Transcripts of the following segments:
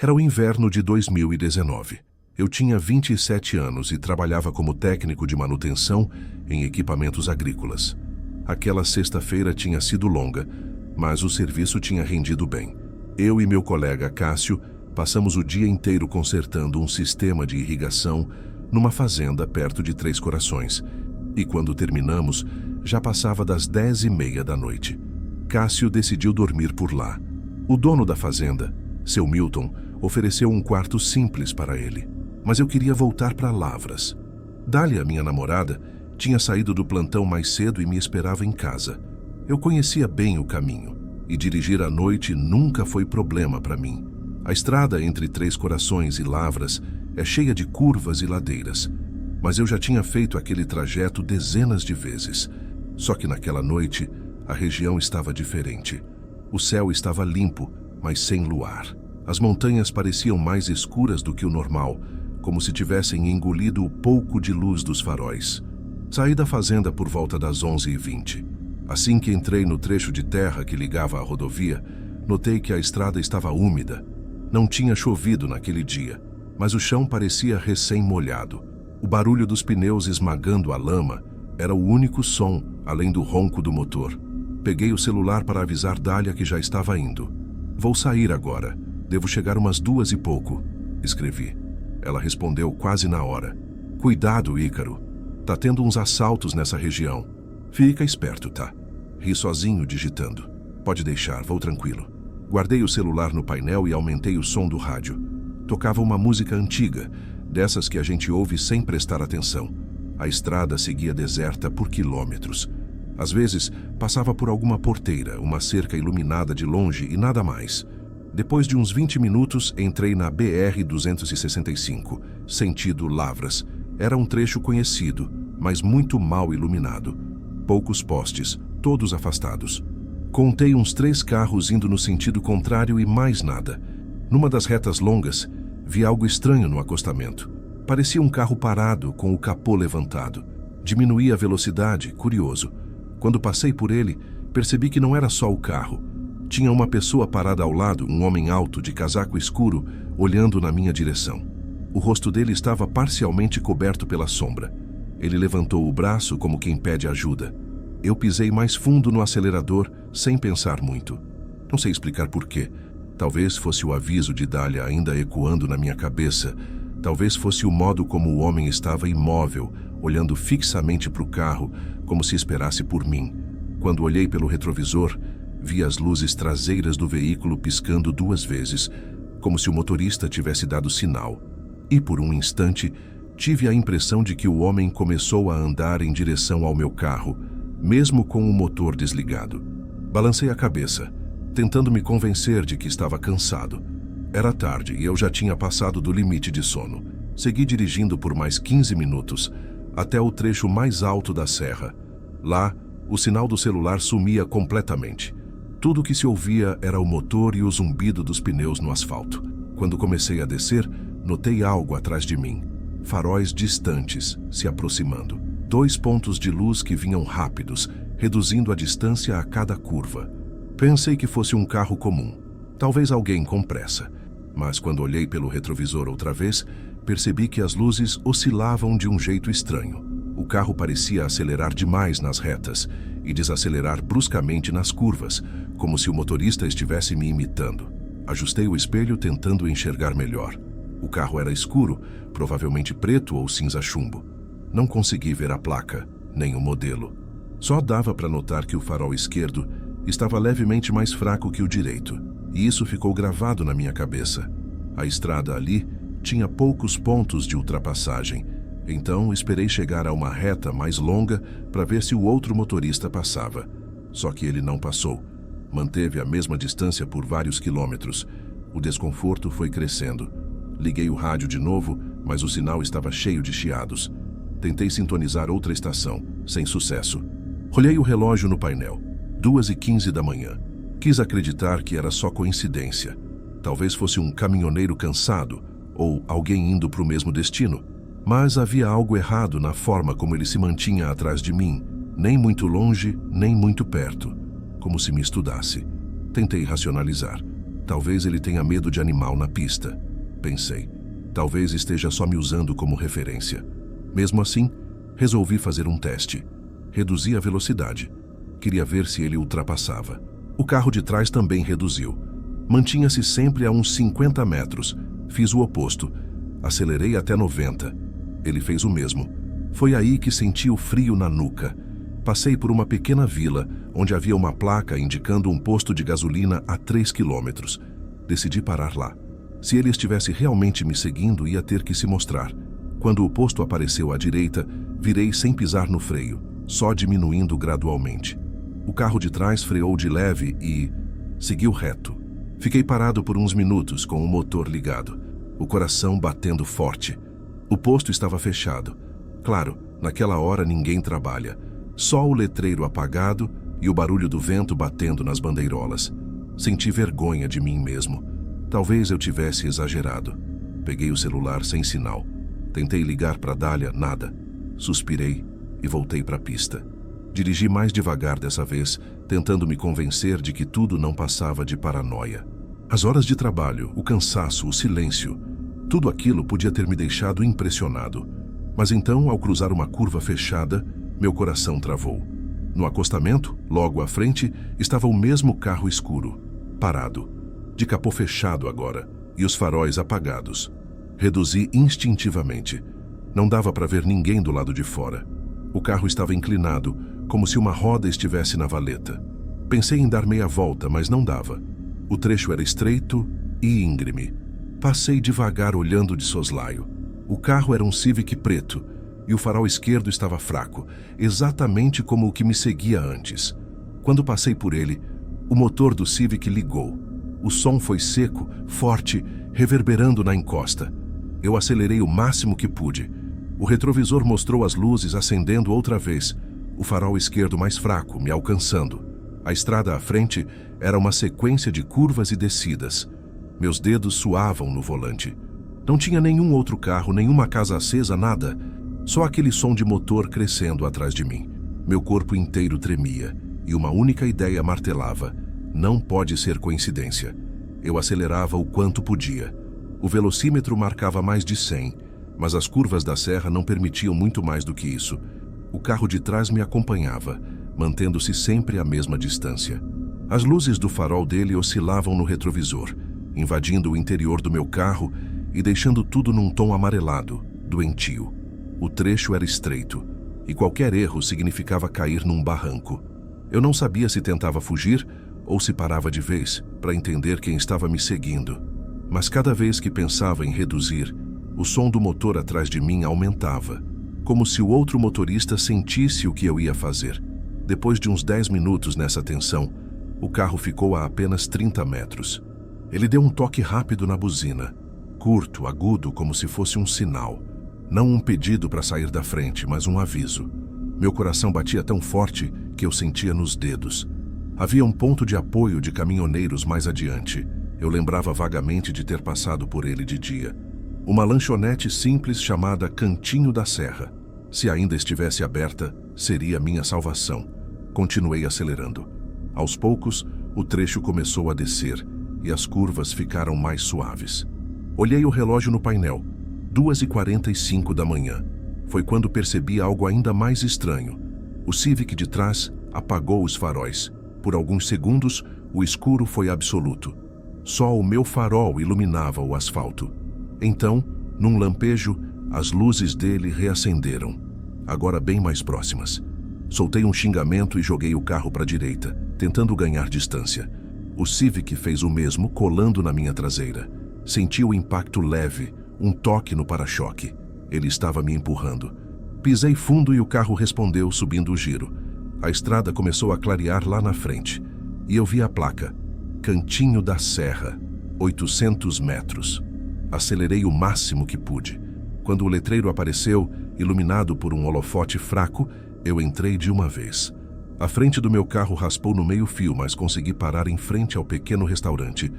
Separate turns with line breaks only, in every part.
Era o inverno de 2019. Eu tinha 27 anos e trabalhava como técnico de manutenção em equipamentos agrícolas. Aquela sexta-feira tinha sido longa, mas o serviço tinha rendido bem. Eu e meu colega Cássio passamos o dia inteiro consertando um sistema de irrigação numa fazenda perto de Três Corações. E quando terminamos, já passava das 10h30 da noite. Cássio decidiu dormir por lá. O dono da fazenda, seu Milton, ofereceu um quarto simples para ele. Mas eu queria voltar para Lavras. Dália, minha namorada, tinha saído do plantão mais cedo e me esperava em casa. Eu conhecia bem o caminho, e dirigir à noite nunca foi problema para mim. A estrada entre Três Corações e Lavras é cheia de curvas e ladeiras, mas eu já tinha feito aquele trajeto dezenas de vezes. Só que naquela noite, a região estava diferente. O céu estava limpo, mas sem luar. As montanhas pareciam mais escuras do que o normal, como se tivessem engolido o pouco de luz dos faróis. Saí da fazenda por volta das 11h20. Assim que entrei no trecho de terra que ligava à rodovia, notei que a estrada estava úmida. Não tinha chovido naquele dia, mas o chão parecia recém-molhado. O barulho dos pneus esmagando a lama era o único som, além do ronco do motor. Peguei o celular para avisar Dália que já estava indo. "Vou sair agora. Devo chegar umas 2 e pouco", escrevi. Ela respondeu quase na hora. "Cuidado, Ícaro. Tá tendo uns assaltos nessa região. Fica esperto, tá?" Ri sozinho, digitando. "Pode deixar, vou tranquilo." Guardei o celular no painel e aumentei o som do rádio. Tocava uma música antiga, dessas que a gente ouve sem prestar atenção. A estrada seguia deserta por quilômetros. Às vezes, passava por alguma porteira, uma cerca iluminada de longe e nada mais. Depois de uns 20 minutos, entrei na BR-265, sentido Lavras. Era um trecho conhecido, mas muito mal iluminado. Poucos postes, todos afastados. Contei uns 3 carros indo no sentido contrário e mais nada. Numa das retas longas, vi algo estranho no acostamento. Parecia um carro parado, com o capô levantado. Diminuí a velocidade, curioso. Quando passei por ele, percebi que não era só o carro. Tinha uma pessoa parada ao lado, um homem alto, de casaco escuro, olhando na minha direção. O rosto dele estava parcialmente coberto pela sombra. Ele levantou o braço como quem pede ajuda. Eu pisei mais fundo no acelerador, sem pensar muito. Não sei explicar porquê. Talvez fosse o aviso de Dália ainda ecoando na minha cabeça. Talvez fosse o modo como o homem estava imóvel, olhando fixamente para o carro, como se esperasse por mim. Quando olhei pelo retrovisor, vi as luzes traseiras do veículo piscando 2 vezes, como se o motorista tivesse dado sinal. E por um instante, tive a impressão de que o homem começou a andar em direção ao meu carro, mesmo com o motor desligado. Balancei a cabeça, tentando me convencer de que estava cansado. Era tarde e eu já tinha passado do limite de sono. Segui dirigindo por mais 15 minutos, até o trecho mais alto da serra. Lá, o sinal do celular sumia completamente. Tudo o que se ouvia era o motor e o zumbido dos pneus no asfalto. Quando comecei a descer, notei algo atrás de mim. Faróis distantes, se aproximando. 2 pontos de luz que vinham rápidos, reduzindo a distância a cada curva. Pensei que fosse um carro comum, talvez alguém com pressa. Mas quando olhei pelo retrovisor outra vez, percebi que as luzes oscilavam de um jeito estranho. O carro parecia acelerar demais nas retas e desacelerar bruscamente nas curvas, como se o motorista estivesse me imitando. Ajustei o espelho tentando enxergar melhor. O carro era escuro, provavelmente preto ou cinza chumbo. Não consegui ver a placa, nem o modelo. Só dava para notar que o farol esquerdo estava levemente mais fraco que o direito, e isso ficou gravado na minha cabeça. A estrada ali tinha poucos pontos de ultrapassagem, então esperei chegar a uma reta mais longa para ver se o outro motorista passava. Só que ele não passou. Manteve a mesma distância por vários quilômetros. O desconforto foi crescendo. Liguei o rádio de novo, mas o sinal estava cheio de chiados. Tentei sintonizar outra estação, sem sucesso. Olhei o relógio no painel. 2h15 da manhã. Quis acreditar que era só coincidência. Talvez fosse um caminhoneiro cansado ou alguém indo para o mesmo destino. Mas havia algo errado na forma como ele se mantinha atrás de mim, nem muito longe, nem muito perto, como se me estudasse. Tentei racionalizar. Talvez ele tenha medo de animal na pista, pensei. Talvez esteja só me usando como referência. Mesmo assim, resolvi fazer um teste. Reduzi a velocidade. Queria ver se ele ultrapassava. O carro de trás também reduziu. Mantinha-se sempre a uns 50 metros. Fiz o oposto. Acelerei até 90. Ele fez o mesmo. Foi aí que senti o frio na nuca. Passei por uma pequena vila, onde havia uma placa indicando um posto de gasolina a 3 quilômetros. Decidi parar lá. Se ele estivesse realmente me seguindo, ia ter que se mostrar. Quando o posto apareceu à direita, virei sem pisar no freio, só diminuindo gradualmente. O carro de trás freou de leve e seguiu reto. Fiquei parado por uns minutos com o motor ligado, o coração batendo forte. O posto estava fechado. Claro, naquela hora ninguém trabalha. Só o letreiro apagado e o barulho do vento batendo nas bandeirolas. Senti vergonha de mim mesmo. Talvez eu tivesse exagerado. Peguei o celular sem sinal. Tentei ligar para Dália, nada. Suspirei e voltei para a pista. Dirigi mais devagar dessa vez, tentando me convencer de que tudo não passava de paranoia. As horas de trabalho, o cansaço, o silêncio, tudo aquilo podia ter me deixado impressionado. Mas então, ao cruzar uma curva fechada, meu coração travou. No acostamento, logo à frente, estava o mesmo carro escuro, parado, de capô fechado agora, e os faróis apagados. Reduzi instintivamente. Não dava para ver ninguém do lado de fora. O carro estava inclinado, como se uma roda estivesse na valeta. Pensei em dar meia volta, mas não dava. O trecho era estreito e íngreme. Passei devagar olhando de soslaio. O carro era um Civic preto, e o farol esquerdo estava fraco, exatamente como o que me seguia antes. Quando passei por ele, o motor do Civic ligou. O som foi seco, forte, reverberando na encosta. Eu acelerei o máximo que pude. O retrovisor mostrou as luzes acendendo outra vez, o farol esquerdo mais fraco, me alcançando. A estrada à frente era uma sequência de curvas e descidas. Meus dedos suavam no volante. Não tinha nenhum outro carro, nenhuma casa acesa, nada. Só aquele som de motor crescendo atrás de mim. Meu corpo inteiro tremia e uma única ideia martelava. Não pode ser coincidência. Eu acelerava o quanto podia. O velocímetro marcava mais de 100, mas as curvas da serra não permitiam muito mais do que isso. O carro de trás me acompanhava, mantendo-se sempre à mesma distância. As luzes do farol dele oscilavam no retrovisor, invadindo o interior do meu carro e deixando tudo num tom amarelado, doentio. O trecho era estreito, e qualquer erro significava cair num barranco. Eu não sabia se tentava fugir ou se parava de vez para entender quem estava me seguindo. Mas cada vez que pensava em reduzir, o som do motor atrás de mim aumentava, como se o outro motorista sentisse o que eu ia fazer. Depois de uns 10 minutos nessa tensão, o carro ficou a apenas 30 metros. Ele deu um toque rápido na buzina, curto, agudo, como se fosse um sinal. Não um pedido para sair da frente, mas um aviso. Meu coração batia tão forte que eu sentia nos dedos. Havia um ponto de apoio de caminhoneiros mais adiante. Eu lembrava vagamente de ter passado por ele de dia. Uma lanchonete simples chamada Cantinho da Serra. Se ainda estivesse aberta, seria minha salvação. Continuei acelerando. Aos poucos, o trecho começou a descer e as curvas ficaram mais suaves. Olhei o relógio no painel. 2h45 da manhã. Foi quando percebi algo ainda mais estranho. O Civic de trás apagou os faróis. Por alguns segundos, o escuro foi absoluto. Só o meu farol iluminava o asfalto. Então, num lampejo, as luzes dele reacenderam, agora bem mais próximas. Soltei um xingamento e joguei o carro para a direita, tentando ganhar distância. O Civic fez o mesmo, colando na minha traseira. Senti o impacto leve, um toque no para-choque. Ele estava me empurrando. Pisei fundo e o carro respondeu, subindo o giro. A estrada começou a clarear lá na frente. E eu vi a placa. Cantinho da Serra, 800 metros. Acelerei o máximo que pude. Quando o letreiro apareceu, iluminado por um holofote fraco, eu entrei de uma vez. A frente do meu carro raspou no meio-fio, mas consegui parar em frente ao pequeno restaurante.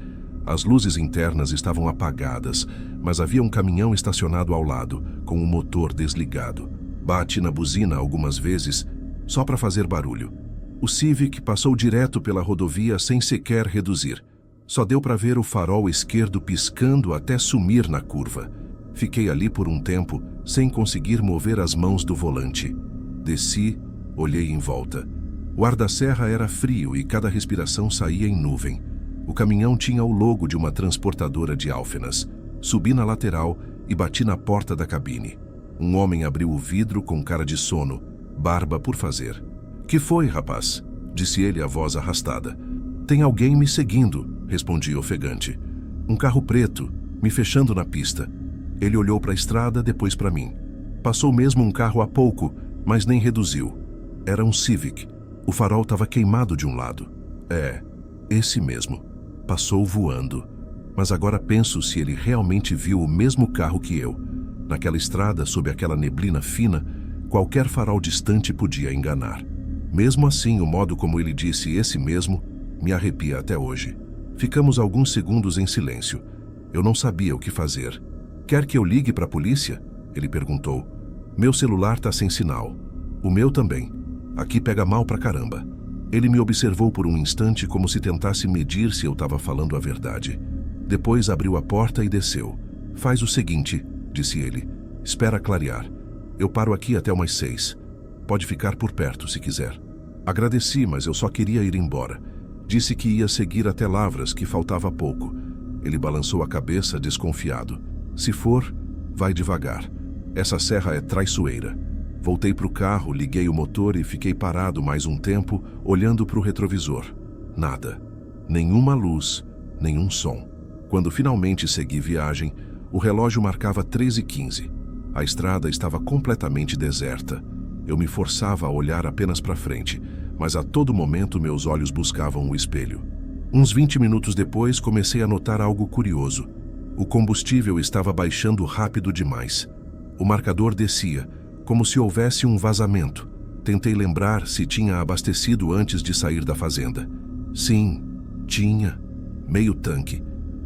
As luzes internas estavam apagadas, mas havia um caminhão estacionado ao lado, com o motor desligado. Bati na buzina algumas vezes, só para fazer barulho. O Civic passou direto pela rodovia sem sequer reduzir. Só deu para ver o farol esquerdo piscando até sumir na curva. Fiquei ali por um tempo, sem conseguir mover as mãos do volante. Desci, olhei em volta. O ar da serra era frio e cada respiração saía em nuvem. O caminhão tinha o logo de uma transportadora de Alfenas. Subi na lateral e bati na porta da cabine. Um homem abriu o vidro com cara de sono, barba por fazer. "Que foi, rapaz?" disse ele a voz arrastada. "Tem alguém me seguindo", respondi ofegante. "Um carro preto, me fechando na pista." Ele olhou para a estrada, depois para mim. Passou mesmo um carro há pouco, mas nem reduziu. Era um Civic. O farol estava queimado de um lado. É, esse mesmo. Passou voando. Mas agora penso se ele realmente viu o mesmo carro que eu. Naquela estrada, sob aquela neblina fina, qualquer farol distante podia enganar. Mesmo assim, o modo como ele disse "esse mesmo" me arrepia até hoje. Ficamos alguns segundos em silêncio. Eu não sabia o que fazer. "Quer que eu ligue para a polícia?" ele perguntou. "Meu celular está sem sinal." "O meu também. Aqui pega mal pra caramba." Ele me observou por um instante como se tentasse medir se eu estava falando a verdade. Depois abriu a porta e desceu. "Faz o seguinte", disse ele. "Espera clarear. Eu paro aqui até umas 6. Pode ficar por perto se quiser." Agradeci, mas eu só queria ir embora. Disse que ia seguir até Lavras, que faltava pouco. Ele balançou a cabeça, desconfiado. "Se for, vai devagar. Essa serra é traiçoeira." Voltei para o carro, liguei o motor e fiquei parado mais um tempo, olhando para o retrovisor. Nada. Nenhuma luz, nenhum som. Quando finalmente segui viagem, o relógio marcava 13h15. A estrada estava completamente deserta. Eu me forçava a olhar apenas para frente, mas a todo momento meus olhos buscavam o espelho. Uns 20 minutos depois, comecei a notar algo curioso. O combustível estava baixando rápido demais. O marcador descia, como se houvesse um vazamento. Tentei lembrar se tinha abastecido antes de sair da fazenda. Sim, tinha. Meio tanque.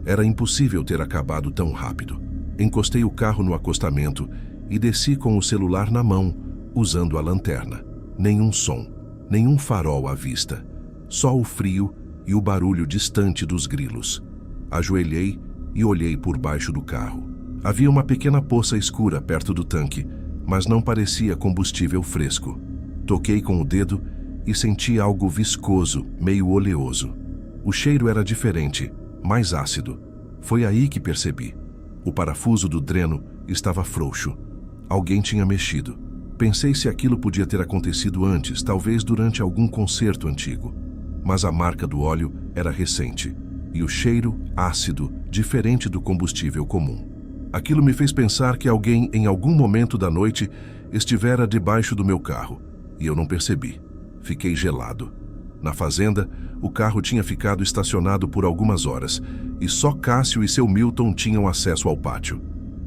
Era impossível ter acabado tão rápido. Encostei o carro no acostamento e desci com o celular na mão, usando a lanterna. Nenhum som, nenhum farol à vista. Só o frio e o barulho distante dos grilos. Ajoelhei e olhei por baixo do carro. Havia uma pequena poça escura perto do tanque, mas não parecia combustível fresco. Toquei com o dedo e senti algo viscoso, meio oleoso. O cheiro era diferente, mais ácido. Foi aí que percebi. O parafuso do dreno estava frouxo. Alguém tinha mexido. Pensei se aquilo podia ter acontecido antes, talvez durante algum concerto antigo. Mas a marca do óleo era recente, e o cheiro ácido, diferente do combustível comum. Aquilo me fez pensar que alguém, em algum momento da noite, estivera debaixo do meu carro, e eu não percebi. Fiquei gelado. Na fazenda, o carro tinha ficado estacionado por algumas horas, e só Cássio e seu Milton tinham acesso ao pátio.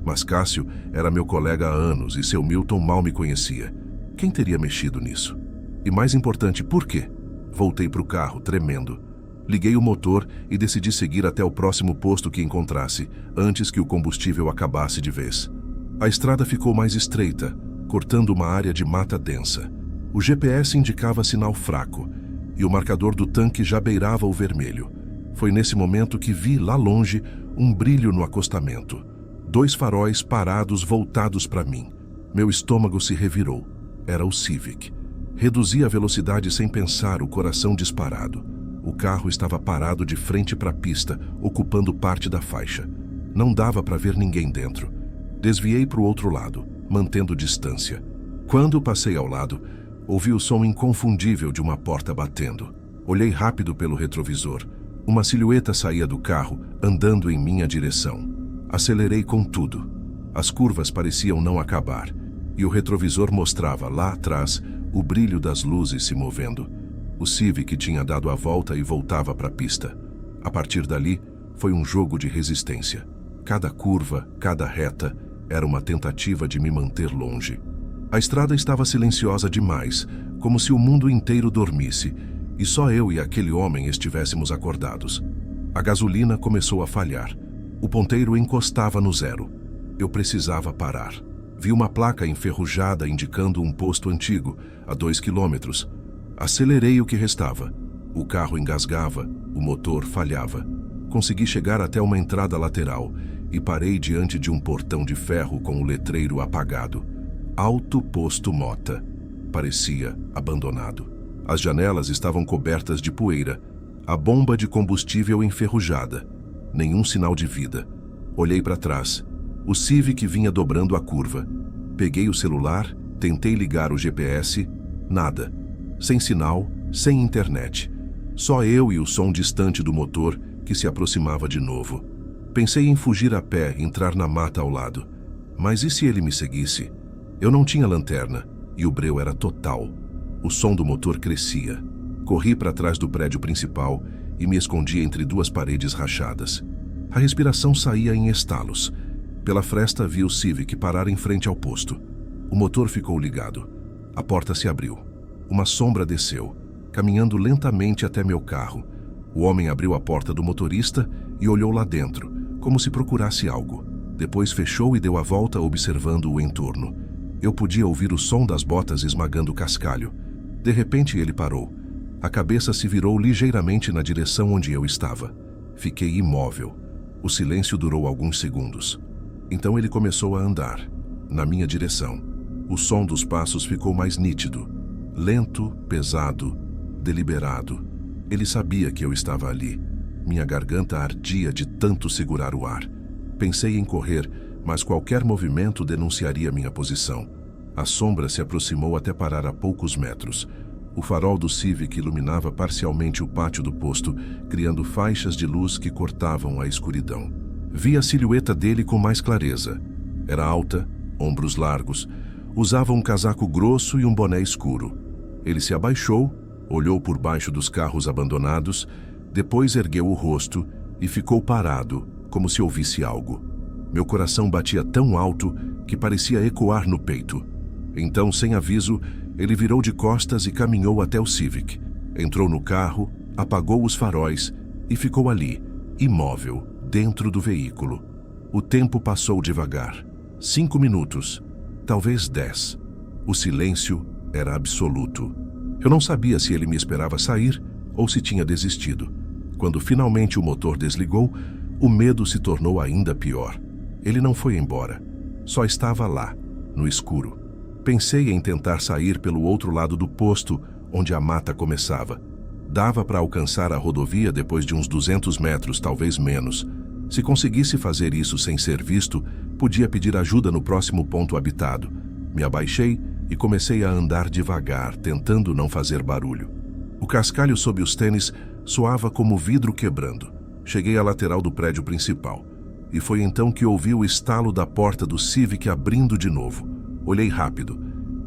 Mas Cássio era meu colega há anos e seu Milton mal me conhecia. Quem teria mexido nisso? E mais importante, por quê? Voltei para o carro, tremendo. Liguei o motor e decidi seguir até o próximo posto que encontrasse, antes que o combustível acabasse de vez. A estrada ficou mais estreita, cortando uma área de mata densa. O GPS indicava sinal fraco, e o marcador do tanque já beirava o vermelho. Foi nesse momento que vi, lá longe, um brilho no acostamento. 2 faróis parados voltados para mim. Meu estômago se revirou. Era o Civic. Reduzi a velocidade sem pensar, o coração disparado. O carro estava parado de frente para a pista, ocupando parte da faixa. Não dava para ver ninguém dentro. Desviei para o outro lado, mantendo distância. Quando passei ao lado, ouvi o som inconfundível de uma porta batendo. Olhei rápido pelo retrovisor. Uma silhueta saía do carro, andando em minha direção. Acelerei com tudo. As curvas pareciam não acabar, e o retrovisor mostrava, lá atrás, o brilho das luzes se movendo. O Civic tinha dado a volta e voltava para a pista. A partir dali, foi um jogo de resistência. Cada curva, cada reta, era uma tentativa de me manter longe. A estrada estava silenciosa demais, como se o mundo inteiro dormisse, e só eu e aquele homem estivéssemos acordados. A gasolina começou a falhar. O ponteiro encostava no 0. Eu precisava parar. Vi uma placa enferrujada indicando um posto antigo, a 2 quilômetros. Acelerei o que restava. O carro engasgava, o motor falhava. consegui chegar até uma entrada lateral e parei diante de um portão de ferro com o letreiro apagado. Alto Posto Mota. Parecia abandonado. As janelas estavam cobertas de poeira, a bomba de combustível enferrujada. Nenhum sinal de vida. Olhei para trás. O Civic vinha dobrando a curva. Peguei o celular, tentei ligar o GPS. Nada. Sem sinal, sem internet. Só eu e o som distante do motor que se aproximava de novo. Pensei em fugir a pé, entrar na mata ao lado. Mas e se ele me seguisse? Eu não tinha lanterna e o breu era total. O som do motor crescia. Corri para trás do prédio principal e me escondi entre duas paredes rachadas. A respiração saía em estalos. Pela fresta vi o Civic parar em frente ao posto. O motor ficou ligado. A porta se abriu. Uma sombra desceu, caminhando lentamente até meu carro. O homem abriu a porta do motorista e olhou lá dentro, como se procurasse algo. Depois fechou e deu a volta observando o entorno. Eu podia ouvir o som das botas esmagando o cascalho. De repente ele parou. A cabeça se virou ligeiramente na direção onde eu estava. Fiquei imóvel. O silêncio durou alguns segundos. Então ele começou a andar, na minha direção. O som dos passos ficou mais nítido. Lento, pesado, deliberado. Ele sabia que eu estava ali. Minha garganta ardia de tanto segurar o ar. Pensei em correr, mas qualquer movimento denunciaria minha posição. A sombra se aproximou até parar a poucos metros. O farol do Civic iluminava parcialmente o pátio do posto, criando faixas de luz que cortavam a escuridão. Vi a silhueta dele com mais clareza. Era alta, ombros largos, usava um casaco grosso e um boné escuro. Ele se abaixou, olhou por baixo dos carros abandonados, depois ergueu o rosto e ficou parado, como se ouvisse algo. Meu coração batia tão alto que parecia ecoar no peito. Então, sem aviso, ele virou de costas e caminhou até o Civic. Entrou no carro, apagou os faróis e ficou ali, imóvel, dentro do veículo. O tempo passou devagar. 5 minutos, talvez 10. O silêncio era absoluto. Eu não sabia se ele me esperava sair ou se tinha desistido. Quando finalmente o motor desligou, o medo se tornou ainda pior. Ele não foi embora. Só estava lá, no escuro. Pensei em tentar sair pelo outro lado do posto, onde a mata começava. Dava para alcançar a rodovia depois de uns 200 metros, talvez menos. Se conseguisse fazer isso sem ser visto, podia pedir ajuda no próximo ponto habitado. Me abaixei e comecei a andar devagar, tentando não fazer barulho. O cascalho sob os tênis soava como vidro quebrando. Cheguei à lateral do prédio principal. E foi então que ouvi o estalo da porta do Civic abrindo de novo. Olhei rápido.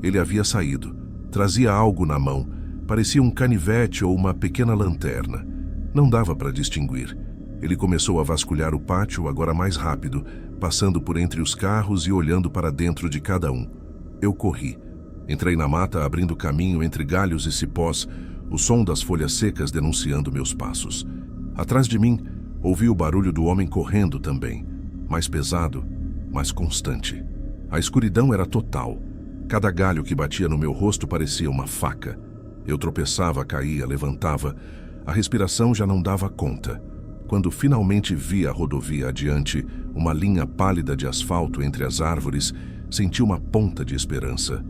Ele havia saído. Trazia algo na mão. Parecia um canivete ou uma pequena lanterna. Não dava para distinguir. Ele começou a vasculhar o pátio, agora mais rápido, passando por entre os carros e olhando para dentro de cada um. Eu corri. Entrei na mata, abrindo caminho entre galhos e cipós, o som das folhas secas denunciando meus passos. Atrás de mim, ouvi o barulho do homem correndo também, mais pesado, mais constante. A escuridão era total. Cada galho que batia no meu rosto parecia uma faca. Eu tropeçava, caía, levantava. A respiração já não dava conta. Quando finalmente vi a rodovia adiante, uma linha pálida de asfalto entre as árvores, senti uma ponta de esperança.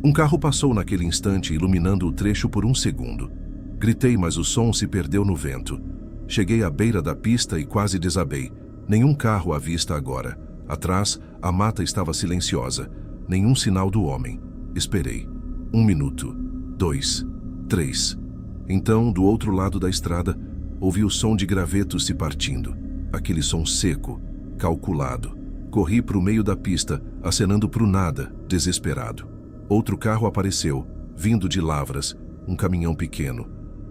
Um carro passou naquele instante, iluminando o trecho por um segundo. Gritei, mas o som se perdeu no vento. Cheguei à beira da pista e quase desabei. Nenhum carro à vista agora. Atrás, a mata estava silenciosa. Nenhum sinal do homem. Esperei. 1 minuto. 2. 3. Então, do outro lado da estrada, ouvi o som de gravetos se partindo. Aquele som seco, calculado. Corri para o meio da pista, acenando para o nada, desesperado. Outro carro apareceu, vindo de Lavras, um caminhão pequeno.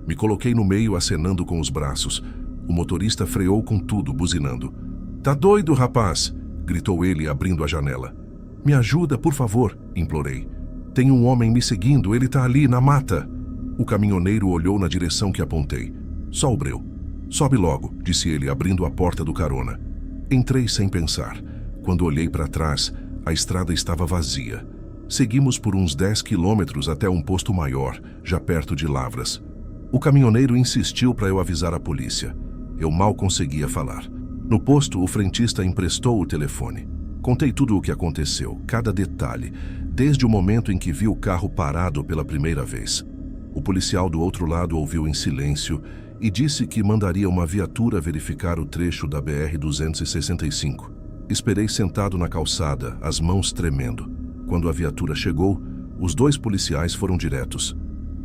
Me coloquei no meio, acenando com os braços. O motorista freou com tudo, buzinando. "Tá doido, rapaz?" gritou ele, abrindo a janela. "Me ajuda, por favor", implorei. "Tem um homem me seguindo, ele tá ali, na mata." O caminhoneiro olhou na direção que apontei. "Só o breu." "Sobe logo", disse ele, abrindo a porta do carona. Entrei sem pensar. Quando olhei para trás, a estrada estava vazia. Seguimos por uns 10 quilômetros até um posto maior, já perto de Lavras. O caminhoneiro insistiu para eu avisar a polícia. Eu mal conseguia falar. No posto, o frentista emprestou o telefone. Contei tudo o que aconteceu, cada detalhe, desde o momento em que vi o carro parado pela primeira vez. O policial do outro lado ouviu em silêncio e disse que mandaria uma viatura verificar o trecho da BR-265. Esperei sentado na calçada, as mãos tremendo. Quando a viatura chegou, os 2 policiais foram diretos.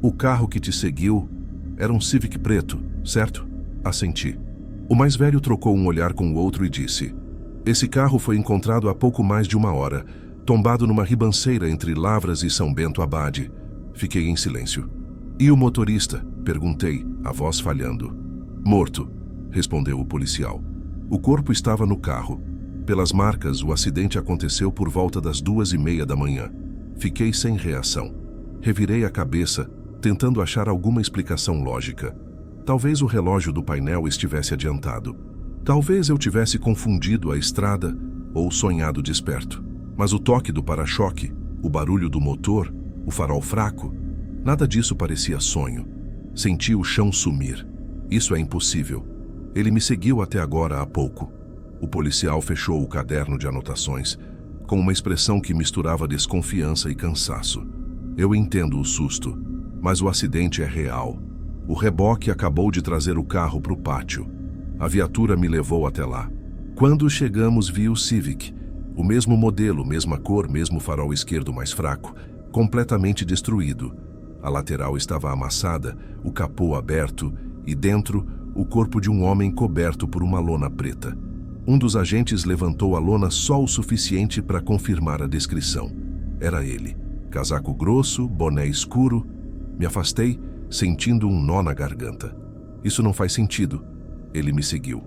O carro que te seguiu era um Civic preto, certo? Assenti. O mais velho trocou um olhar com o outro e disse: esse carro foi encontrado há pouco mais de 1 hora, tombado numa ribanceira entre Lavras e São Bento Abade. Fiquei em silêncio. E o motorista? Perguntei, a voz falhando. Morto, respondeu o policial. O corpo estava no carro. Pelas marcas, o acidente aconteceu por volta das 2h30 da manhã. Fiquei sem reação. Revirei a cabeça, tentando achar alguma explicação lógica. Talvez o relógio do painel estivesse adiantado. Talvez eu tivesse confundido a estrada ou sonhado desperto. Mas o toque do para-choque, o barulho do motor, o farol fraco, nada disso parecia sonho. Senti o chão sumir. Isso é impossível. Ele me seguiu até agora há pouco. O policial fechou o caderno de anotações, com uma expressão que misturava desconfiança e cansaço. Eu entendo o susto, mas o acidente é real. O reboque acabou de trazer o carro para o pátio. A viatura me levou até lá. Quando chegamos, vi o Civic. O mesmo modelo, mesma cor, mesmo farol esquerdo mais fraco, completamente destruído. A lateral estava amassada, o capô aberto e dentro, o corpo de um homem coberto por uma lona preta. Um dos agentes levantou a lona só o suficiente para confirmar a descrição. Era ele. Casaco grosso, boné escuro. Me afastei, sentindo um nó na garganta. Isso não faz sentido. Ele me seguiu.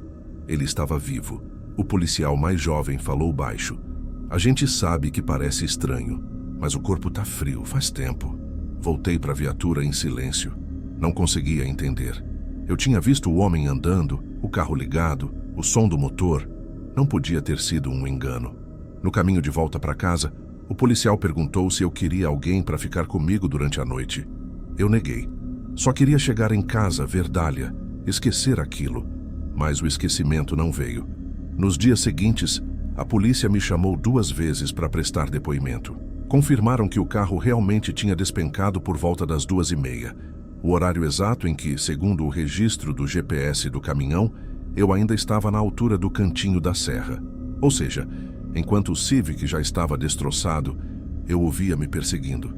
Ele estava vivo. O policial mais jovem falou baixo. A gente sabe que parece estranho, mas o corpo tá frio, faz tempo. Voltei para a viatura em silêncio. Não conseguia entender. Eu tinha visto o homem andando, o carro ligado, o som do motor. Não podia ter sido um engano. No caminho de volta para casa, o policial perguntou se eu queria alguém para ficar comigo durante a noite. Eu neguei. Só queria chegar em casa, ver Dália, esquecer aquilo. Mas o esquecimento não veio. Nos dias seguintes, a polícia me chamou 2 vezes para prestar depoimento. Confirmaram que o carro realmente tinha despencado por volta das 2h30, o horário exato em que, segundo o registro do GPS do caminhão, eu ainda estava na altura do cantinho da serra. Ou seja, enquanto o Civic já estava destroçado, eu o via me perseguindo.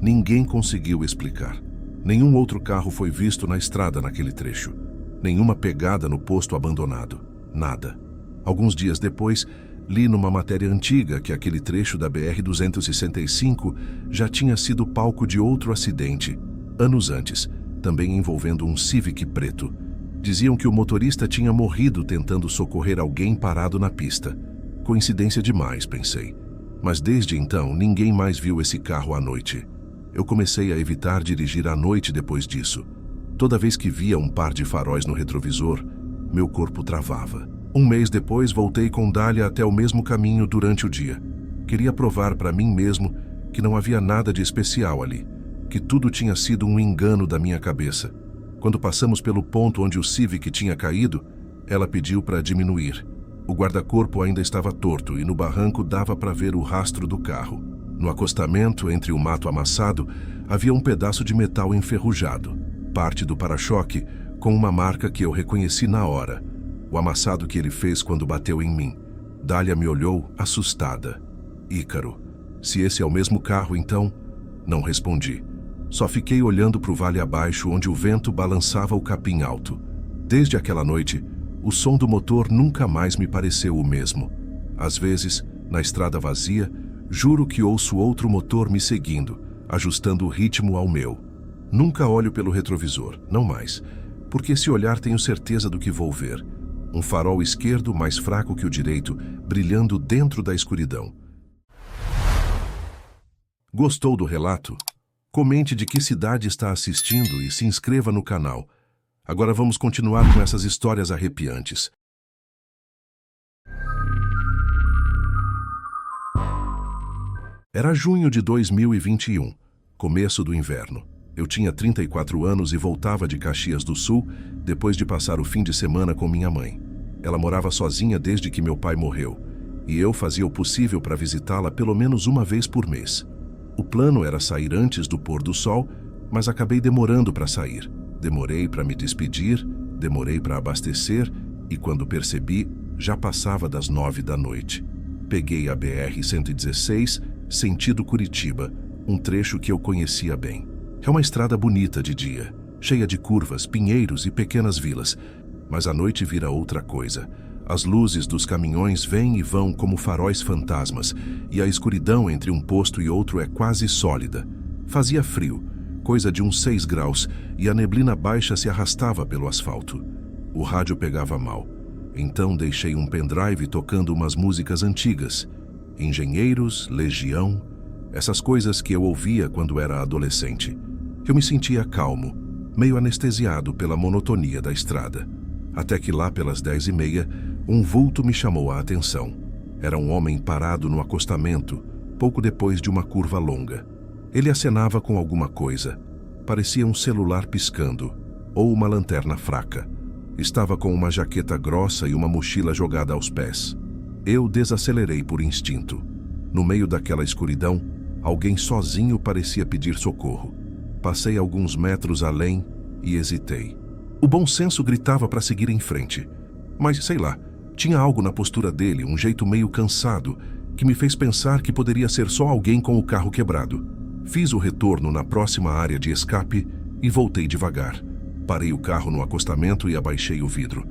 Ninguém conseguiu explicar. Nenhum outro carro foi visto na estrada naquele trecho. Nenhuma pegada no posto abandonado. Nada. Alguns dias depois, li numa matéria antiga que aquele trecho da BR-265 já tinha sido palco de outro acidente, anos antes, também envolvendo um Civic preto. Diziam que o motorista tinha morrido tentando socorrer alguém parado na pista. Coincidência demais, pensei. Mas desde então, ninguém mais viu esse carro à noite. Eu comecei a evitar dirigir à noite depois disso. Toda vez que via um par de faróis no retrovisor, meu corpo travava. 1 mês depois, voltei com Dália até o mesmo caminho durante o dia. Queria provar para mim mesmo que não havia nada de especial ali, que tudo tinha sido um engano da minha cabeça. Quando passamos pelo ponto onde o Civic tinha caído, ela pediu para diminuir. O guarda-corpo ainda estava torto e no barranco dava para ver o rastro do carro. No acostamento, entre o mato amassado, havia um pedaço de metal enferrujado, parte do para-choque, com uma marca que eu reconheci na hora. O amassado que ele fez quando bateu em mim. Dália me olhou, assustada. Ícaro. Se esse é o mesmo carro, então... Não respondi. Só fiquei olhando para o vale abaixo, onde o vento balançava o capim alto. Desde aquela noite, o som do motor nunca mais me pareceu o mesmo. Às vezes, na estrada vazia, juro que ouço outro motor me seguindo, ajustando o ritmo ao meu. Nunca olho pelo retrovisor, não mais, porque se olhar tenho certeza do que vou ver. Um farol esquerdo mais fraco que o direito, brilhando dentro da escuridão. Gostou do relato? Comente de que cidade está assistindo e se inscreva no canal. Agora vamos continuar com essas histórias arrepiantes. Era junho de 2021, começo do inverno. Eu tinha 34 anos e voltava de Caxias do Sul depois de passar o fim de semana com minha mãe. Ela morava sozinha desde que meu pai morreu, e eu fazia o possível para visitá-la pelo menos uma vez por mês. O plano era sair antes do pôr do sol, mas acabei demorando para sair. Demorei para me despedir, demorei para abastecer e quando percebi, já passava das 9 da noite. Peguei a BR-116, sentido Curitiba, um trecho que eu conhecia bem. É uma estrada bonita de dia, cheia de curvas, pinheiros e pequenas vilas, mas à noite vira outra coisa. As luzes dos caminhões vêm e vão como faróis fantasmas, e a escuridão entre um posto e outro é quase sólida. Fazia frio, coisa de uns 6 graus, e a neblina baixa se arrastava pelo asfalto. O rádio pegava mal. Então deixei um pendrive tocando umas músicas antigas. Engenheiros, Legião, essas coisas que eu ouvia quando era adolescente. Eu me sentia calmo, meio anestesiado pela monotonia da estrada. Até que lá pelas 10h30, um vulto me chamou a atenção. Era um homem parado no acostamento, pouco depois de uma curva longa. Ele acenava com alguma coisa. Parecia um celular piscando, ou uma lanterna fraca. Estava com uma jaqueta grossa e uma mochila jogada aos pés. Eu desacelerei por instinto. No meio daquela escuridão, alguém sozinho parecia pedir socorro. Passei alguns metros além e hesitei. O bom senso gritava para seguir em frente. Mas, sei lá, tinha algo na postura dele, um jeito meio cansado, que me fez pensar que poderia ser só alguém com o carro quebrado. Fiz o retorno na próxima área de escape e voltei devagar. Parei o carro no acostamento e abaixei o vidro.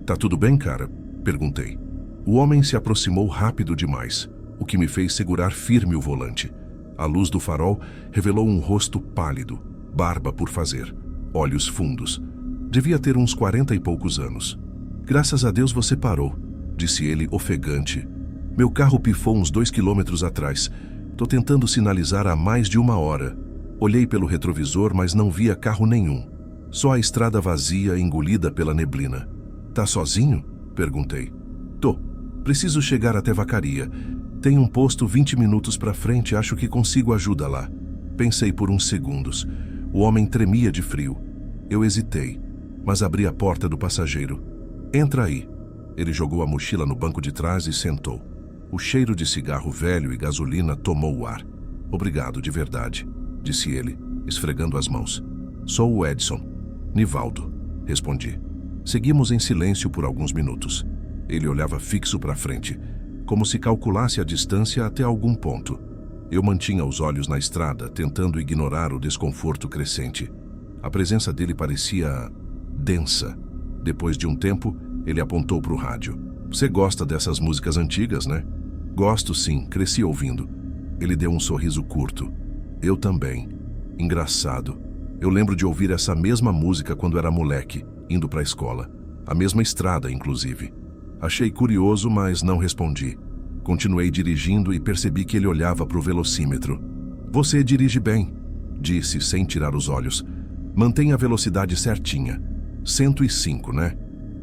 "Tá tudo bem, cara?" perguntei. O homem se aproximou rápido demais, o que me fez segurar firme o volante. A luz do farol revelou um rosto pálido, barba por fazer, olhos fundos. Devia ter uns 40 e poucos anos. "Graças a Deus você parou", disse ele ofegante. "Meu carro pifou uns 2 quilômetros atrás. Tô tentando sinalizar há mais de 1 hora. Olhei pelo retrovisor, mas não via carro nenhum. Só a estrada vazia, engolida pela neblina." "Tá sozinho?" perguntei. "Tô. Preciso chegar até Vacaria. Tem um posto 20 minutos para frente, acho que consigo ajuda lá." Pensei por uns segundos. O homem tremia de frio. Eu hesitei, mas abri a porta do passageiro. "Entra aí." Ele jogou a mochila no banco de trás e sentou. O cheiro de cigarro velho e gasolina tomou o ar. "Obrigado, de verdade", disse ele, esfregando as mãos. "Sou o Edson." "Nivaldo", respondi. Seguimos em silêncio por alguns minutos. Ele olhava fixo para frente, como se calculasse a distância até algum ponto. Eu mantinha os olhos na estrada, tentando ignorar o desconforto crescente. A presença dele parecia densa. Depois de um tempo, ele apontou para o rádio. "Você gosta dessas músicas antigas, né?" "Gosto sim, cresci ouvindo." Ele deu um sorriso curto. "Eu também. Engraçado. Eu lembro de ouvir essa mesma música quando era moleque, indo para a escola. A mesma estrada, inclusive." Achei curioso, mas não respondi. Continuei dirigindo e percebi que ele olhava para o velocímetro. "Você dirige bem", disse sem tirar os olhos. "Mantenha a velocidade certinha. 105, né?"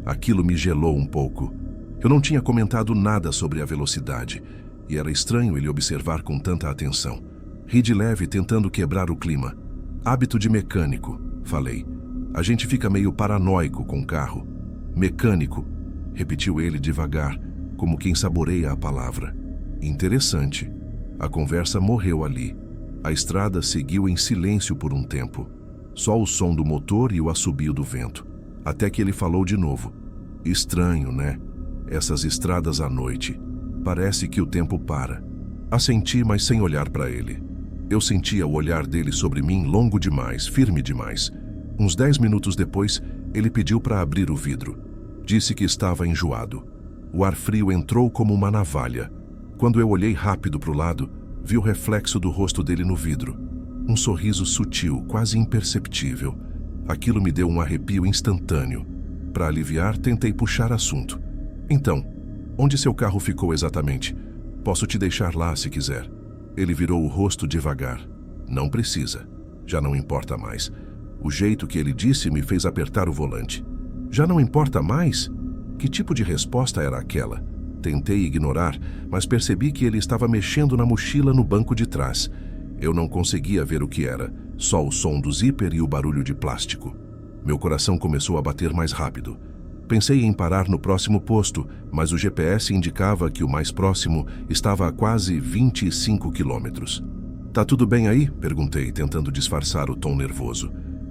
Aquilo me gelou um pouco. Eu não tinha comentado nada sobre a velocidade, e era estranho ele observar com tanta atenção. Ri de leve, tentando quebrar o clima. "Hábito de mecânico", falei. "A gente fica meio paranoico com o carro." "Mecânico", repetiu ele devagar, como quem saboreia a palavra. Interessante. A conversa morreu ali. A estrada seguiu em silêncio por um tempo. Só o som do motor e o assobio do vento. Até que ele falou de novo. "Estranho, né? Essas estradas à noite. Parece que o tempo para." Assenti, mas sem olhar para ele. Eu sentia o olhar dele sobre mim longo demais, firme demais. Uns 10 minutos depois, ele pediu para abrir o vidro. Disse que estava enjoado. O ar frio entrou como uma navalha. Quando eu olhei rápido para o lado, vi o reflexo do rosto dele no vidro. Um sorriso sutil, quase imperceptível. Aquilo me deu um arrepio instantâneo. Para aliviar, tentei puxar assunto. "Então, onde seu carro ficou exatamente? Posso te deixar lá se quiser." Ele virou o rosto devagar. "Não precisa. Já não importa mais." O jeito que ele disse me fez apertar o volante. "Já não importa mais?" Que tipo de resposta era aquela? Tentei ignorar, mas percebi que ele estava mexendo na mochila no banco de trás. Eu não conseguia ver o que era, só o som do zíper e o barulho de plástico. Meu coração começou a bater mais rápido. Pensei em parar no próximo posto, mas o GPS indicava que o mais próximo estava a quase 25 quilômetros. "Tá tudo bem aí?" perguntei, tentando disfarçar o tom nervoso.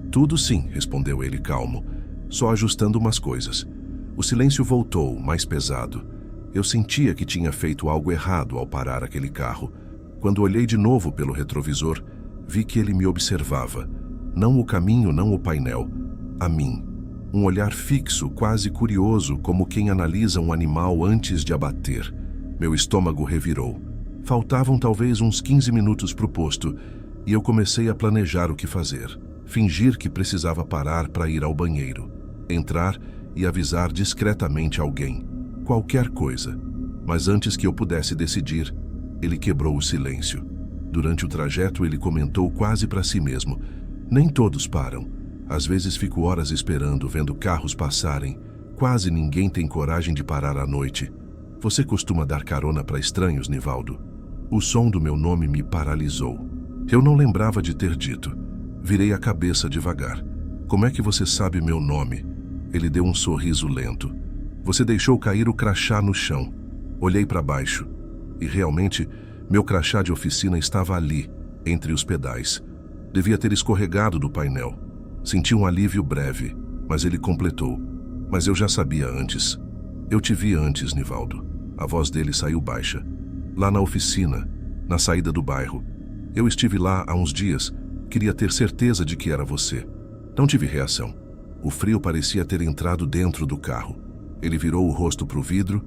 "Tudo sim", respondeu ele calmo, só ajustando umas coisas. O silêncio voltou, mais pesado. Eu sentia que tinha feito algo errado ao parar aquele carro. Quando olhei de novo pelo retrovisor, vi que ele me observava. Não o caminho, não o painel. A mim. Um olhar fixo, quase curioso, como quem analisa um animal antes de abater. Meu estômago revirou. Faltavam talvez uns 15 minutos para o posto, e eu comecei a planejar o que fazer. Fingir que precisava parar para ir ao banheiro. Entrar e avisar discretamente alguém. Qualquer coisa. Mas antes que eu pudesse decidir, ele quebrou o silêncio. Durante o trajeto, ele comentou quase para si mesmo: "Nem todos param. Às vezes fico horas esperando, vendo carros passarem. Quase ninguém tem coragem de parar à noite. Você costuma dar carona para estranhos, Nivaldo?" O som do meu nome me paralisou. Eu não lembrava de ter dito. Virei a cabeça devagar. "Como é que você sabe meu nome?" Ele deu um sorriso lento. "Você deixou cair o crachá no chão." Olhei para baixo. E realmente, meu crachá de oficina estava ali, entre os pedais. Devia ter escorregado do painel. Senti um alívio breve, mas ele completou: "Mas eu já sabia antes." "Eu te vi antes, Nivaldo." A voz dele saiu baixa. "Lá na oficina, na saída do bairro. Eu estive lá há uns dias. Queria ter certeza de que era você." Não tive reação. O frio parecia ter entrado dentro do carro. Ele virou o rosto para o vidro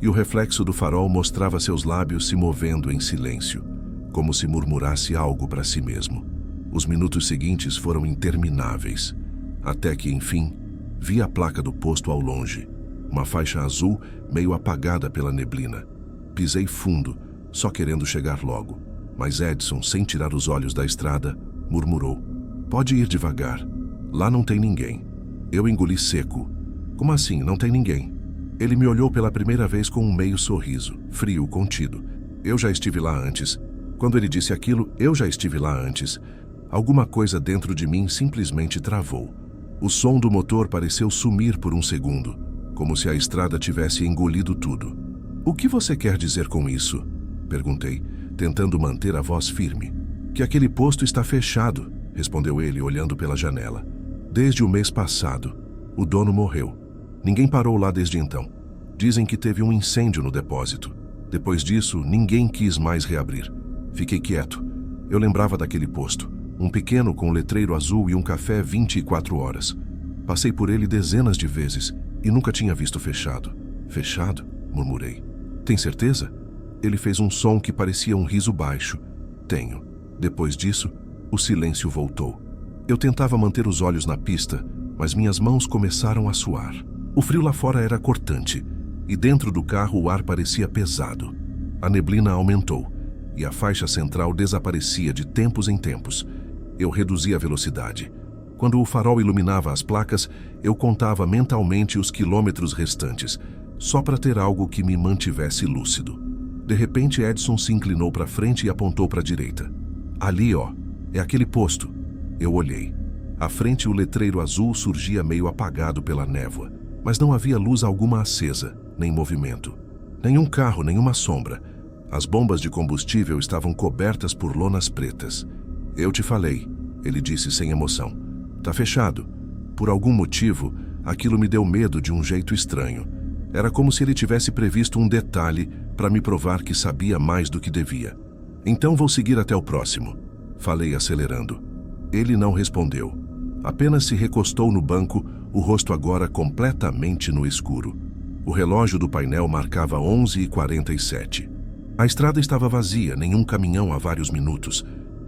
e o reflexo do farol mostrava seus lábios se movendo em silêncio, como se murmurasse algo para si mesmo. Os minutos seguintes foram intermináveis, até que, enfim, vi a placa do posto ao longe, uma faixa azul meio apagada pela neblina. Pisei fundo, só querendo chegar logo, mas Edson, sem tirar os olhos da estrada, murmurou: "Pode ir devagar. Lá não tem ninguém." Eu engoli seco. "Como assim, não tem ninguém?" Ele me olhou pela primeira vez com um meio sorriso, frio, contido. "Eu já estive lá antes." Quando ele disse aquilo, "eu já estive lá antes", alguma coisa dentro de mim simplesmente travou. O som do motor pareceu sumir por um segundo, como se a estrada tivesse engolido tudo. "O que você quer dizer com isso?" perguntei, tentando manter a voz firme. "Que aquele posto está fechado", respondeu ele, olhando pela janela. "Desde o mês passado. O dono morreu. Ninguém parou lá desde então. Dizem que teve um incêndio no depósito. Depois disso, ninguém quis mais reabrir. Fiquei quieto. Eu lembrava daquele posto. Um pequeno com letreiro azul e um café 24 horas. Passei por ele dezenas de vezes e nunca tinha visto fechado." "Fechado?" murmurei. "Tem certeza?" Ele fez um som que parecia um riso baixo. "Tenho." Depois disso, o silêncio voltou. Eu tentava manter os olhos na pista, mas minhas mãos começaram a suar. O frio lá fora era cortante, e dentro do carro o ar parecia pesado. A neblina aumentou, e a faixa central desaparecia de tempos em tempos. Eu reduzi a velocidade. Quando o farol iluminava as placas, eu contava mentalmente os quilômetros restantes, só para ter algo que me mantivesse lúcido. De repente, Edson se inclinou para frente e apontou para a direita. "Ali, ó, é aquele posto." Eu olhei. À frente, o letreiro azul surgia meio apagado pela névoa, mas não havia luz alguma acesa, nem movimento. Nenhum carro, nenhuma sombra. As bombas de combustível estavam cobertas por lonas pretas. "Eu te falei", ele disse sem emoção. "Tá fechado." Por algum motivo, aquilo me deu medo de um jeito estranho. Era como se ele tivesse previsto um detalhe para me provar que sabia mais do que devia. "Então vou seguir até o próximo", falei acelerando. Ele não respondeu. Apenas se recostou no banco, o rosto agora completamente no escuro. O relógio do painel marcava 11h47. A estrada estava vazia, nenhum caminhão há vários minutos.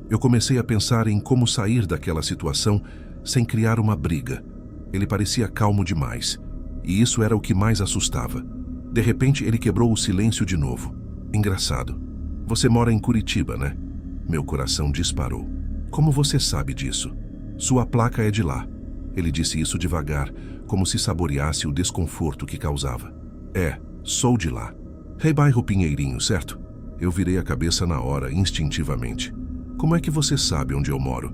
Eu comecei a pensar em como sair daquela situação sem criar uma briga. Ele parecia calmo demais, e isso era o que mais assustava. De repente, ele quebrou o silêncio de novo. "Engraçado. Você mora em Curitiba, né?" Meu coração disparou. "Como você sabe disso?" "Sua placa é de lá." Ele disse isso devagar, como se saboreasse o desconforto que causava. "É, sou de lá." "É bairro Pinheirinho, certo?" Eu virei a cabeça na hora, instintivamente. Como é que você sabe onde eu moro?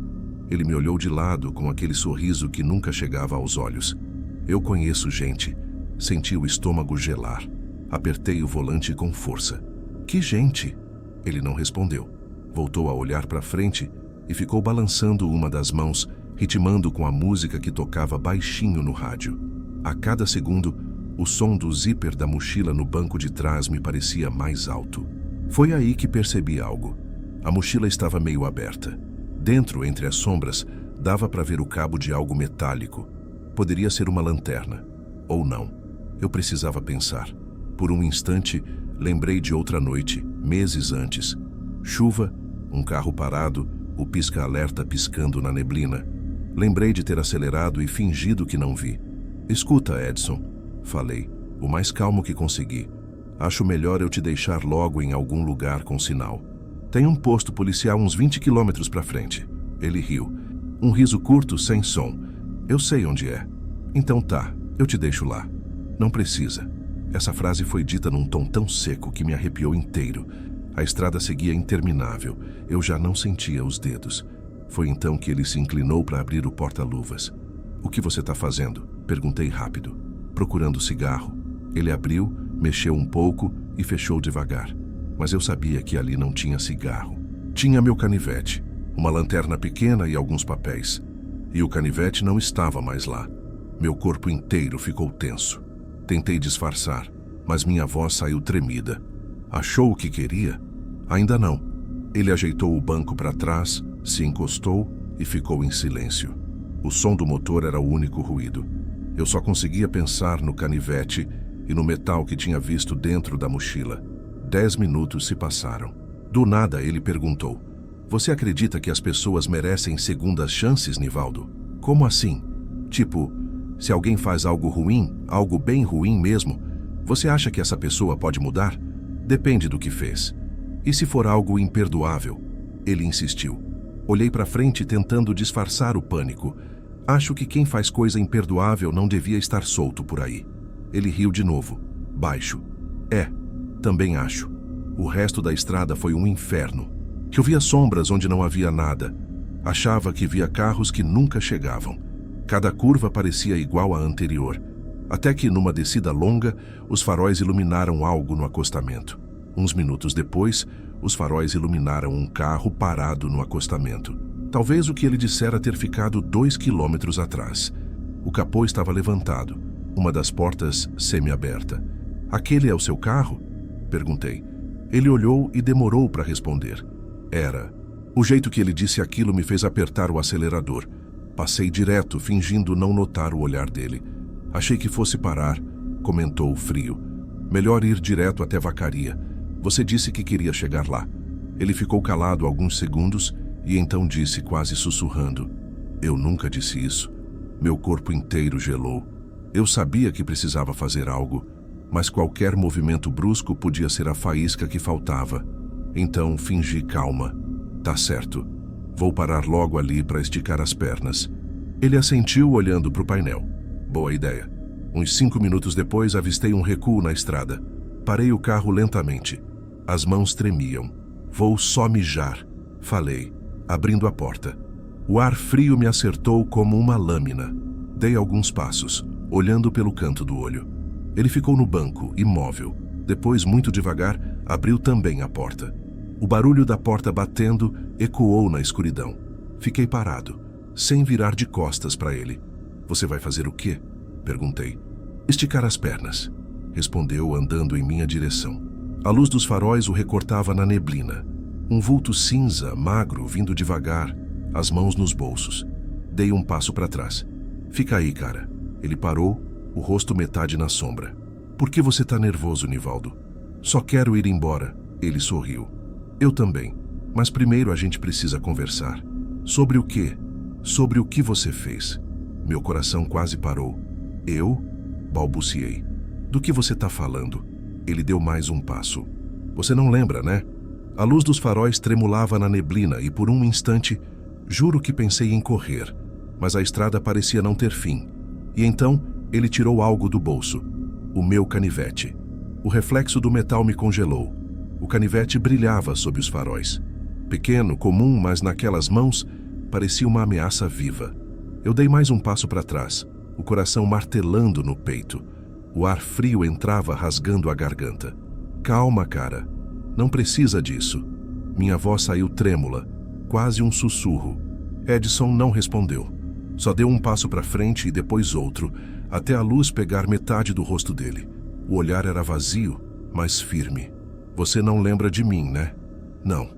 Ele me olhou de lado com aquele sorriso que nunca chegava aos olhos. Eu conheço gente. Senti o estômago gelar. Apertei o volante com força. Que gente? Ele não respondeu. Voltou a olhar para frente e ficou balançando uma das mãos, ritmando com a música que tocava baixinho no rádio. A cada segundo, o som do zíper da mochila no banco de trás me parecia mais alto. Foi aí que percebi algo. A mochila estava meio aberta. Dentro, entre as sombras, dava para ver o cabo de algo metálico. Poderia ser uma lanterna. Ou não. Eu precisava pensar. Por um instante, lembrei de outra noite, meses antes. Chuva, um carro parado, o pisca-alerta piscando na neblina. Lembrei de ter acelerado e fingido que não vi. Escuta, Edson, falei, o mais calmo que consegui. Acho melhor eu te deixar logo em algum lugar com sinal. Tem um posto policial uns 20 quilômetros para frente. Ele riu. Um riso curto, sem som. Eu sei onde é. Então tá, eu te deixo lá. Não precisa. Essa frase foi dita num tom tão seco que me arrepiou inteiro. A estrada seguia interminável. Eu já não sentia os dedos. Foi então que ele se inclinou para abrir o porta-luvas. O que você está fazendo? Perguntei rápido. Procurando cigarro. Ele abriu, mexeu um pouco e fechou devagar. Mas eu sabia que ali não tinha cigarro. Tinha meu canivete, uma lanterna pequena e alguns papéis. E o canivete não estava mais lá. Meu corpo inteiro ficou tenso. Tentei disfarçar, mas minha voz saiu tremida. Achou o que queria? Ainda não. Ele ajeitou o banco para trás, se encostou e ficou em silêncio. O som do motor era o único ruído. Eu só conseguia pensar no canivete e no metal que tinha visto dentro da mochila. 10 minutos se passaram. Do nada ele perguntou: "Você acredita que as pessoas merecem segundas chances, Nivaldo?" "Como assim?" "Tipo, se alguém faz algo ruim, algo bem ruim mesmo, você acha que essa pessoa pode mudar? Depende do que fez. E se for algo imperdoável?" Ele insistiu. Olhei para frente tentando disfarçar o pânico. Acho que quem faz coisa imperdoável não devia estar solto por aí. Ele riu de novo, baixo. Também acho. O resto da estrada foi um inferno. Eu via sombras onde não havia nada. Achava que via carros que nunca chegavam. Cada curva parecia igual à anterior. Até que, numa descida longa, os faróis iluminaram algo no acostamento. Uns minutos depois, os faróis iluminaram um carro parado no acostamento. Talvez o que ele dissera ter ficado 2 quilômetros atrás. O capô estava levantado, uma das portas semi-aberta. "Aquele é o seu carro?" Perguntei. Ele olhou e demorou para responder. Era. O jeito que ele disse aquilo me fez apertar o acelerador. Passei direto, fingindo não notar o olhar dele. "Achei que fosse parar", comentou frio. "Melhor ir direto até Vacaria. Você disse que queria chegar lá." Ele ficou calado alguns segundos e então disse, quase sussurrando: "Eu nunca disse isso." Meu corpo inteiro gelou. Eu sabia que precisava fazer algo, mas qualquer movimento brusco podia ser a faísca que faltava. Então fingi calma. "Tá certo. Vou parar logo ali para esticar as pernas." Ele assentiu olhando para o painel. "Boa ideia." Uns 5 minutos depois avistei um recuo na estrada. Parei o carro lentamente. As mãos tremiam. "Vou só mijar", falei, abrindo a porta. O ar frio me acertou como uma lâmina. Dei alguns passos, olhando pelo canto do olho. Ele ficou no banco, imóvel. Depois, muito devagar, abriu também a porta. O barulho da porta batendo ecoou na escuridão. Fiquei parado, sem virar de costas para ele. "Você vai fazer o quê?" perguntei. "Esticar as pernas", respondeu, andando em minha direção. A luz dos faróis o recortava na neblina. Um vulto cinza, magro, vindo devagar, as mãos nos bolsos. Dei um passo para trás. "Fica aí, cara." Ele parou, o rosto metade na sombra. "Por que você tá nervoso, Nivaldo?" "Só quero ir embora." Ele sorriu. "Eu também. Mas primeiro a gente precisa conversar." "Sobre o quê?" "Sobre o que você fez." Meu coração quase parou. "Eu?" balbuciei. "Do que você tá falando?" Ele deu mais um passo. "Você não lembra, né?" A luz dos faróis tremulava na neblina e por um instante, juro que pensei em correr, mas a estrada parecia não ter fim. E então, ele tirou algo do bolso. O meu canivete. O reflexo do metal me congelou. O canivete brilhava sob os faróis. Pequeno, comum, mas naquelas mãos parecia uma ameaça viva. Eu dei mais um passo para trás, o coração martelando no peito. O ar frio entrava rasgando a garganta. Calma, cara. Não precisa disso. Minha voz saiu trêmula, quase um sussurro. Edson não respondeu. Só deu um passo para frente e depois outro, até a luz pegar metade do rosto dele. O olhar era vazio, mas firme. Você não lembra de mim, né? Não.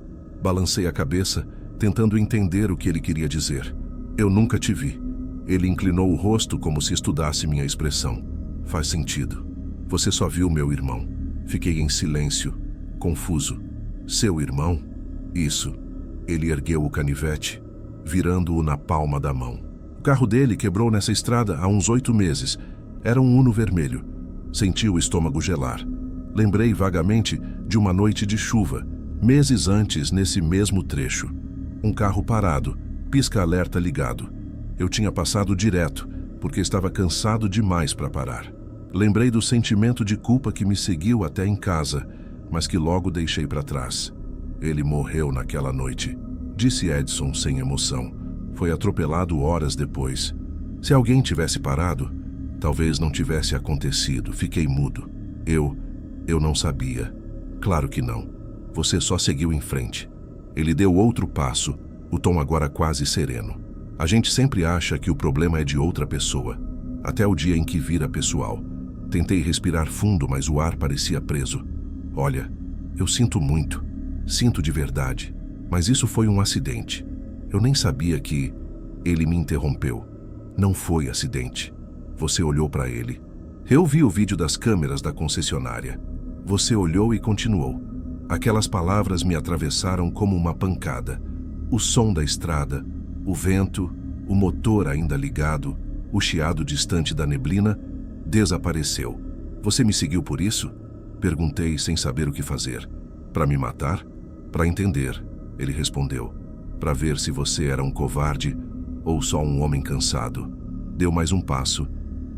Balancei a cabeça, tentando entender o que ele queria dizer. Eu nunca te vi. Ele inclinou o rosto como se estudasse minha expressão. Faz sentido. Você só viu meu irmão. Fiquei em silêncio, confuso. Seu irmão? Isso. Ele ergueu o canivete, virando-o na palma da mão. O carro dele quebrou nessa estrada há uns 8 meses. Era um Uno vermelho. Senti o estômago gelar. Lembrei vagamente de uma noite de chuva, meses antes nesse mesmo trecho. Um carro parado, pisca-alerta ligado. Eu tinha passado direto, porque estava cansado demais para parar. Lembrei do sentimento de culpa que me seguiu até em casa, mas que logo deixei para trás. Ele morreu naquela noite, disse Edson sem emoção. Foi atropelado horas depois. Se alguém tivesse parado, talvez não tivesse acontecido. Fiquei mudo. Eu não sabia. Claro que não. Você só seguiu em frente. Ele deu outro passo, o tom agora quase sereno. A gente sempre acha que o problema é de outra pessoa, até o dia em que vira pessoal. Tentei respirar fundo, mas o ar parecia preso. Olha, eu sinto muito. Sinto de verdade. Mas isso foi um acidente. Eu nem sabia que... Ele me interrompeu. Não foi acidente. Você olhou para ele. Eu vi o vídeo das câmeras da concessionária. Você olhou e continuou. Aquelas palavras me atravessaram como uma pancada. O som da estrada, o vento, o motor ainda ligado, o chiado distante da neblina, desapareceu. Você me seguiu por isso? Perguntei sem saber o que fazer. Para me matar? Para entender, ele respondeu. Para ver se você era um covarde ou só um homem cansado. Deu mais um passo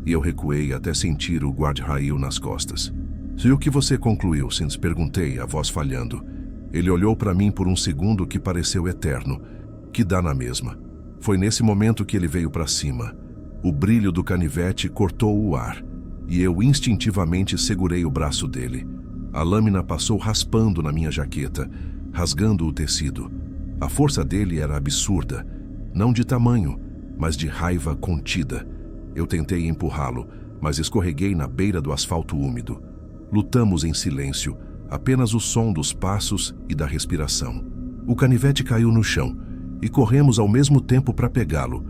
e eu recuei até sentir o guarda-rail nas costas. E o que você concluiu, Sins? Perguntei, a voz falhando. Ele olhou para mim por um segundo que pareceu eterno. Que dá na mesma. Foi nesse momento que ele veio para cima. O brilho do canivete cortou o ar e eu instintivamente segurei o braço dele. A lâmina passou raspando na minha jaqueta, rasgando o tecido. A força dele era absurda, não de tamanho, mas de raiva contida. Eu tentei empurrá-lo, mas escorreguei na beira do asfalto úmido. Lutamos em silêncio, apenas o som dos passos e da respiração. O canivete caiu no chão e corremos ao mesmo tempo para pegá-lo.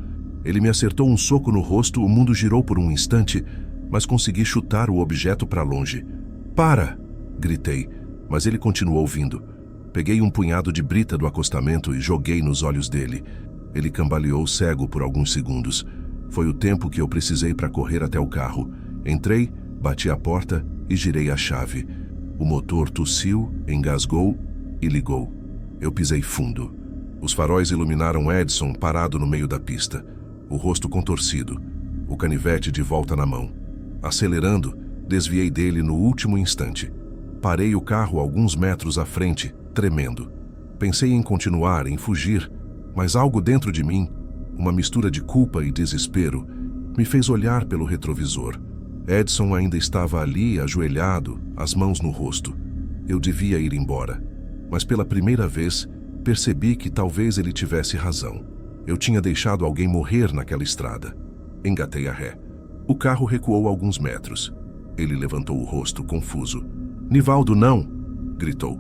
Ele me acertou um soco no rosto, o mundo girou por um instante, mas consegui chutar o objeto para longe. Para! Gritei, mas ele continuou vindo. Peguei um punhado de brita do acostamento e joguei nos olhos dele. Ele cambaleou cego por alguns segundos. Foi o tempo que eu precisei para correr até o carro. Entrei, bati a porta e girei a chave. O motor tossiu, engasgou e ligou. Eu pisei fundo. Os faróis iluminaram Edson parado no meio da pista, o rosto contorcido, o canivete de volta na mão. Acelerando, desviei dele no último instante. Parei o carro alguns metros à frente, tremendo. Pensei em continuar, em fugir, mas algo dentro de mim, uma mistura de culpa e desespero, me fez olhar pelo retrovisor. Edson ainda estava ali, ajoelhado, as mãos no rosto. Eu devia ir embora, mas pela primeira vez percebi que talvez ele tivesse razão. Eu tinha deixado alguém morrer naquela estrada. Engatei a ré. O carro recuou alguns metros. Ele levantou o rosto, confuso. "Nivaldo, não!" gritou.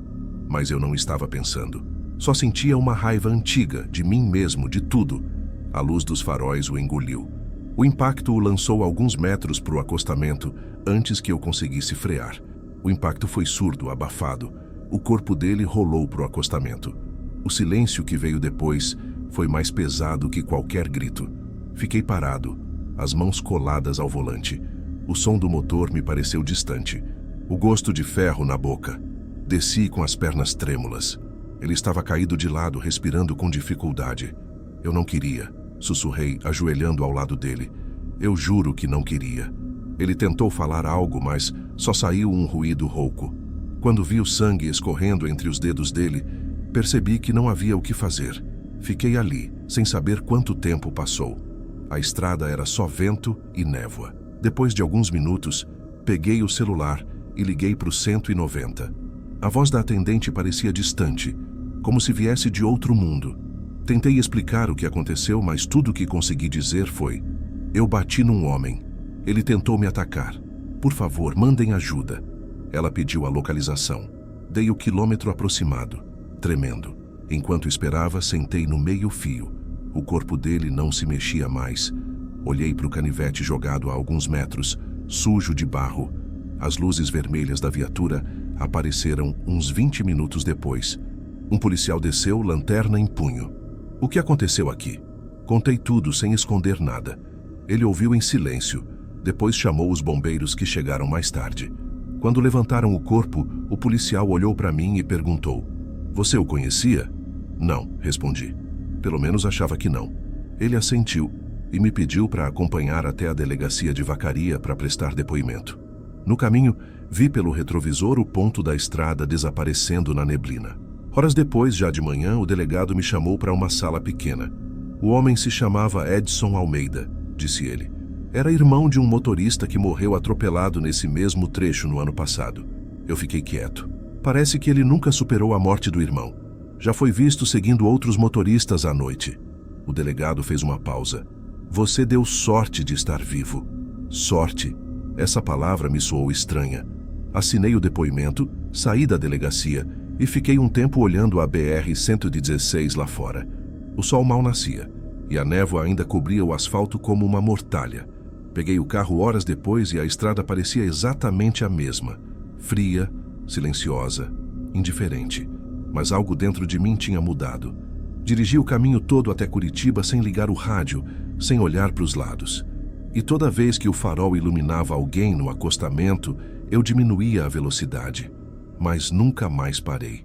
Mas eu não estava pensando. Só sentia uma raiva antiga, de mim mesmo, de tudo. A luz dos faróis o engoliu. O impacto o lançou alguns metros para o acostamento, antes que eu conseguisse frear. O impacto foi surdo, abafado. O corpo dele rolou para o acostamento. O silêncio que veio depois foi mais pesado que qualquer grito. Fiquei parado, as mãos coladas ao volante. O som do motor me pareceu distante. O gosto de ferro na boca. Desci com as pernas trêmulas. Ele estava caído de lado, respirando com dificuldade. Eu não queria, sussurrei, ajoelhando ao lado dele. Eu juro que não queria. Ele tentou falar algo, mas só saiu um ruído rouco. Quando vi o sangue escorrendo entre os dedos dele, Percebi que não havia o que fazer. Fiquei ali, sem saber quanto tempo passou. A estrada era só vento e névoa. Depois de alguns minutos, peguei o celular e liguei para o 190. A voz da atendente parecia distante, como se viesse de outro mundo. Tentei explicar o que aconteceu, mas tudo o que consegui dizer foi: eu bati num homem. Ele tentou me atacar. Por favor, mandem ajuda. Ela pediu a localização. Dei o quilômetro aproximado, tremendo. Enquanto esperava, sentei no meio-fio. O corpo dele não se mexia mais. Olhei para o canivete jogado a alguns metros, sujo de barro. As luzes vermelhas da viatura apareceram uns 20 minutos depois. Um policial desceu, lanterna em punho. O que aconteceu aqui? Contei tudo sem esconder nada. Ele ouviu em silêncio. Depois chamou os bombeiros que chegaram mais tarde. Quando levantaram o corpo, o policial olhou para mim e perguntou: "Você o conhecia?" "Não", respondi. Pelo menos achava que não. Ele assentiu e me pediu para acompanhar até a delegacia de Vacaria para prestar depoimento. No caminho, vi pelo retrovisor o ponto da estrada desaparecendo na neblina. Horas depois, já de manhã, o delegado me chamou para uma sala pequena. O homem se chamava Edson Almeida, disse ele. Era irmão de um motorista que morreu atropelado nesse mesmo trecho no ano passado. Eu fiquei quieto. Parece que ele nunca superou a morte do irmão. Já foi visto seguindo outros motoristas à noite. O delegado fez uma pausa. Você deu sorte de estar vivo. Sorte. Essa palavra me soou estranha. Assinei o depoimento, saí da delegacia e fiquei um tempo olhando a BR-116 lá fora. O sol mal nascia e a névoa ainda cobria o asfalto como uma mortalha. Peguei o carro horas depois e a estrada parecia exatamente a mesma. Fria, silenciosa, indiferente. Mas algo dentro de mim tinha mudado. Dirigi o caminho todo até Curitiba sem ligar o rádio, sem olhar para os lados. E toda vez que o farol iluminava alguém no acostamento, eu diminuía a velocidade. Mas nunca mais parei.